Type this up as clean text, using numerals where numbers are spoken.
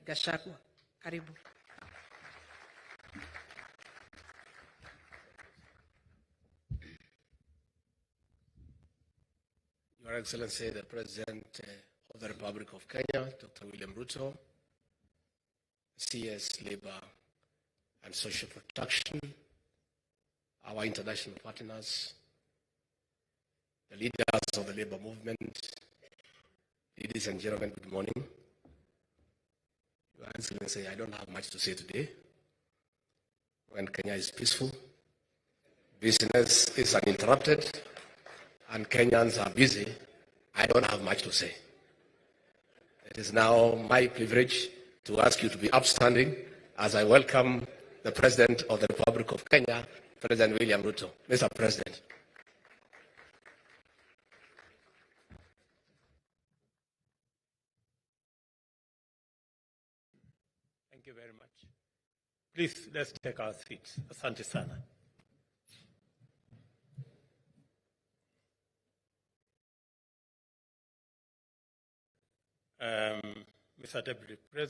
Gachagua. Karibu. Your Excellency, the President of the Republic of Kenya, Dr. William Ruto, CS Labor and Social Protection, our international partners, the leaders of the labor movement, ladies and gentlemen, good morning. Your Excellency, I don't have much to say today. When Kenya is peaceful, business is uninterrupted, and Kenyans are busy, I don't have much to say. It is now my privilege to ask you to be upstanding as I welcome the President of the Republic of Kenya, President William Ruto. Mr. President. Thank you very much. Please, let's take our seats. Asante sana. Mr. Deputy President.